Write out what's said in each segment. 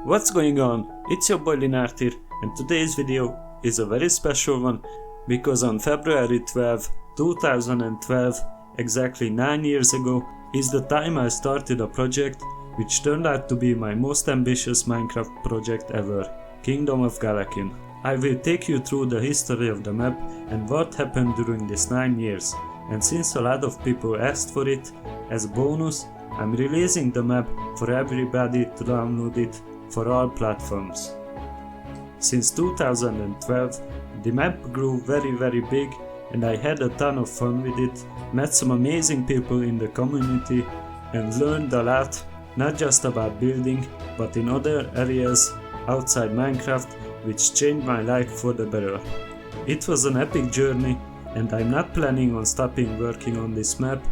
What's going on? It's your boy Linard here, and today's video is a very special one because on February 12, 2012, exactly 9 years ago, is the time I started a project which turned out to be my most ambitious Minecraft project ever, Kingdom of Galakin. I will take you through the history of the map and what happened during these 9 years, and since a lot of people asked for it, as a bonus, I'm releasing the map for everybody to download it for all platforms. Since 2012, the map grew very big and I had a ton of fun with it, met some amazing people in the community and learned a lot, not just about building, but in other areas outside Minecraft, which changed my life for the better. It was an epic journey and I'm not planning on stopping working on this map.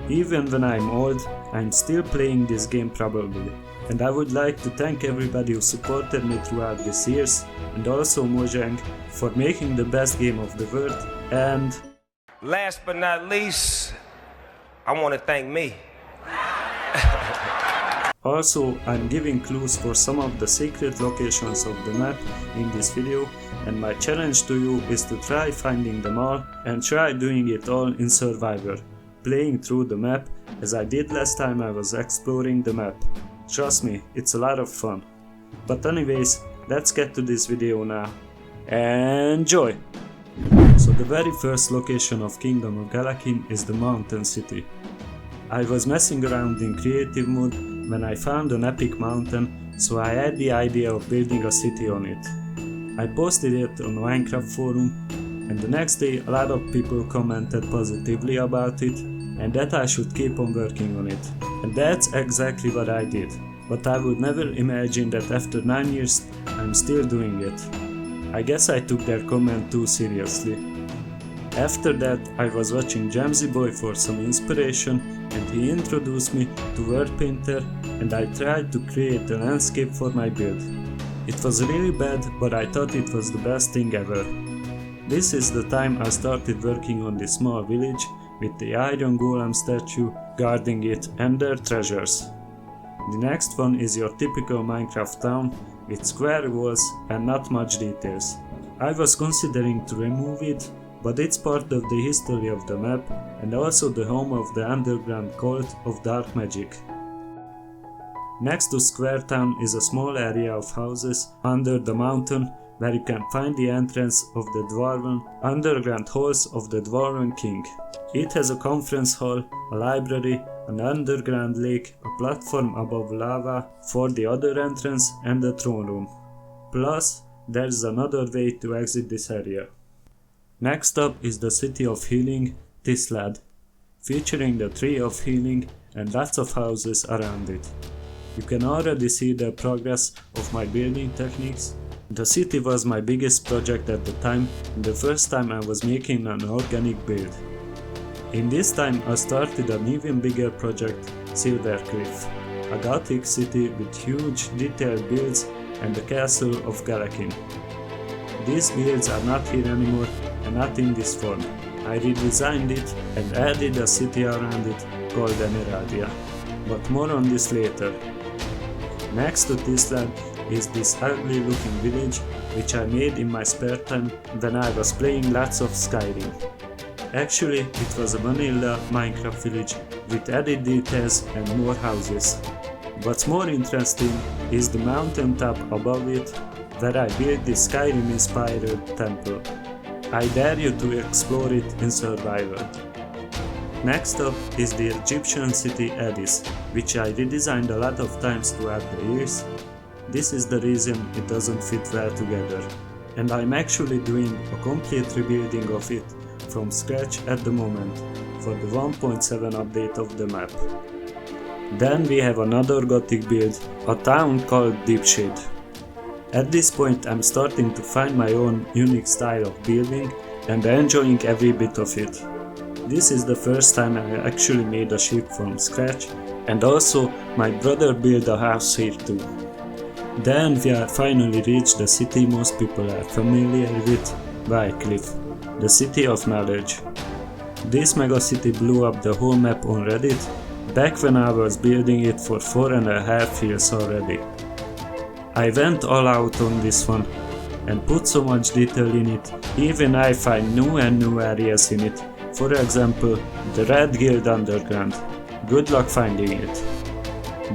Even when I'm old, I'm still playing this game probably. And I would like to thank everybody who supported me throughout these years, and also Mojang for making the best game of the world, and last but not least, I want to thank me. Also, I'm giving clues for some of the secret locations of the map in this video, and my challenge to you is to try finding them all and try doing it all in Survivor, playing through the map as I did last time I was exploring the map. Trust me, it's a lot of fun. But anyways, let's get to this video now. Enjoy! So the very first location of Kingdom of Galakin is the mountain city. I was messing around in creative mode when I found an epic mountain, so I had the idea of building a city on it. I posted it on Minecraft forum, and the next day a lot of people commented positively about it and that I should keep on working on it. And that's exactly what I did. But I would never imagine that after 9 years I'm still doing it. I guess I took their comment too seriously. After that I was watching Jamsy Boy for some inspiration and he introduced me to Word Painter and I tried to create a landscape for my build. It was really bad, but I thought it was the best thing ever. This is the time I started working on this small village with the iron golem statue guarding it and their treasures. The next one is your typical Minecraft town with square walls and not much details. I was considering to remove it, but it's part of the history of the map and also the home of the underground cult of dark magic. Next to Square Town is a small area of houses under the mountain where you can find the entrance of the Dwarven underground halls of the Dwarven King. It has a conference hall, a library, an underground lake, a platform above lava for the other entrance and the throne room. Plus, there's another way to exit this area. Next up is the City of Healing, Tislad, featuring the Tree of Healing and lots of houses around it. You can already see the progress of my building techniques. The city was my biggest project at the time and the first time I was making an organic build. In this time I started an even bigger project, Silvercliff, a gothic city with huge detailed builds and the castle of Galakin. These builds are not here anymore and not in this form. I redesigned it and added a city around it called Eneradia, but more on this later. Next to Tislad is this ugly looking village which I made in my spare time when I was playing lots of Skyrim. Actually, it was a vanilla Minecraft village with added details and more houses. What's more interesting is the mountain top above it where I built this Skyrim inspired temple. I dare you to explore it in Survivor. Next up is the Egyptian city Addis, which I redesigned a lot of times throughout the years. This is the reason it doesn't fit well together, and I'm actually doing a complete rebuilding of it from scratch at the moment for the 1.7 update of the map. Then we have another gothic build, a town called Deepshade. At this point I'm starting to find my own unique style of building and enjoying every bit of it. This is the first time I actually made a ship from scratch, and also my brother built a house here too. Then we have finally reached the city most people are familiar with, Wycliffe, the city of knowledge. This megacity blew up the whole map on Reddit back when I was building it for 4.5 years already. I went all out on this one and put so much detail in it, even I find new and new areas in it. For example, the Red Guild Underground. Good luck finding it.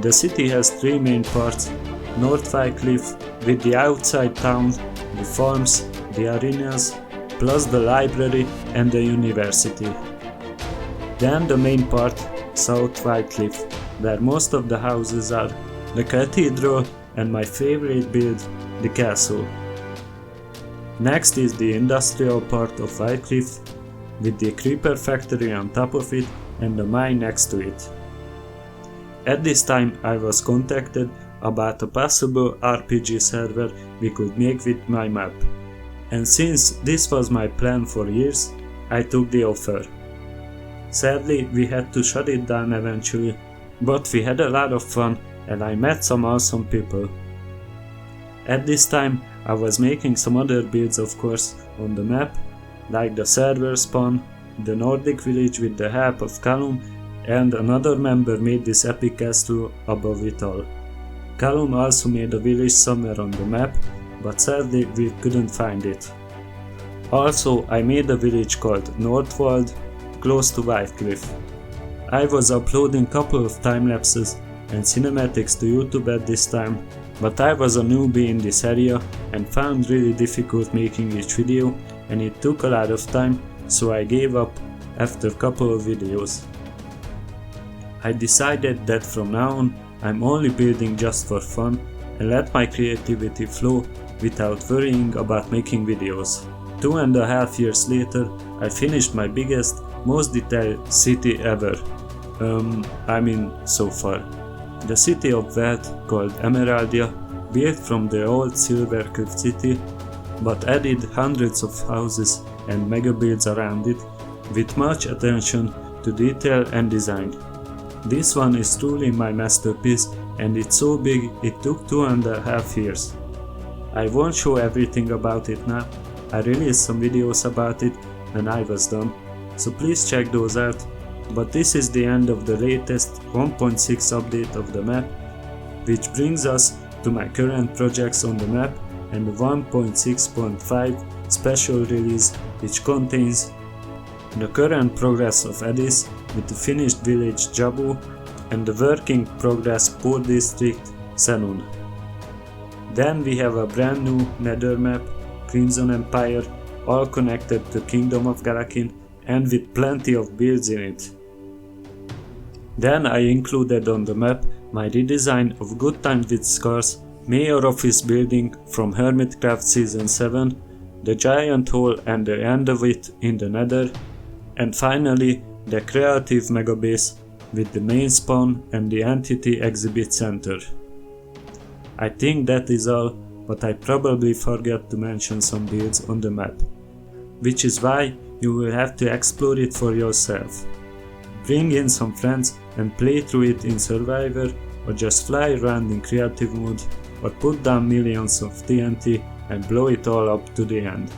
The city has three main parts: North Wycliffe with the outside town, the farms, the arenas, plus the library and the university. Then the main part, South Wycliffe, where most of the houses are, the cathedral and my favorite build, the castle. Next is the industrial part of Wycliffe, with the creeper factory on top of it and the mine next to it. At this time I was contacted about a possible RPG server we could make with my map, and since this was my plan for years, I took the offer. Sadly, we had to shut it down eventually, but we had a lot of fun and I met some awesome people. At this time I was making some other builds, of course, on the map, like the server spawn, the Nordic village with the help of Callum, and another member made this epic castle above it all. Callum also made a village somewhere on the map, but sadly we couldn't find it. Also, I made a village called Northwold, close to Wycliffe. I was uploading couple of time lapses and cinematics to YouTube at this time, but I was a newbie in this area and found really difficult making each video, and it took a lot of time, so I gave up after a couple of videos. I decided that from now on I'm only building just for fun and let my creativity flow without worrying about making videos. 2.5 years later, I finished my biggest, most detailed city ever. So far. The city of wealth called Emeraldia, built from the old Silver Cliff city, but added hundreds of houses and mega builds around it, with much attention to detail and design. This one is truly my masterpiece, and it's so big it took 2.5 years. I won't show everything about it now. I released some videos about it when I was done, so please check those out. But this is the end of the latest 1.6 update of the map, which brings us to my current projects on the map and the 1.6.5 special release, which contains the current progress of Addis with the finished village Jabu and the working progress Port District Sanun. Then we have a brand new Nether map, Crimson Empire, all connected to Kingdom of Galakin and with plenty of builds in it. Then I included on the map my redesign of Good Times with Scars, Mayor Office building from Hermitcraft Season 7, the Giant Hole and the end of it in the Nether, and finally the Creative Mega Base with the main spawn and the Entity Exhibit Center. I think that is all, but I probably forgot to mention some builds on the map, which is why you will have to explore it for yourself. Bring in some friends and play through it in Survivor, or just fly around in creative mode, or put down millions of TNT and blow it all up to the end.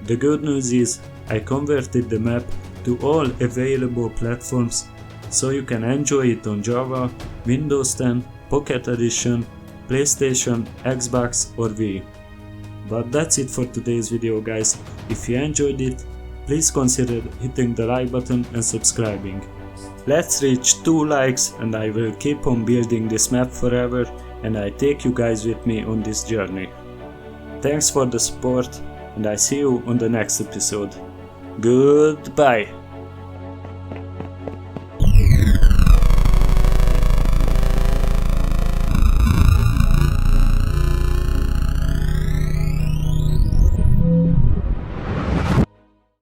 The good news is I converted the map to all available platforms, so you can enjoy it on Java, Windows 10, Pocket Edition, PlayStation, Xbox or Wii. But that's it for today's video, guys. If you enjoyed it, please consider hitting the like button and subscribing. Let's reach 2 likes and I will keep on building this map forever, and I take you guys with me on this journey. Thanks for the support, and I see you on the next episode. Goodbye!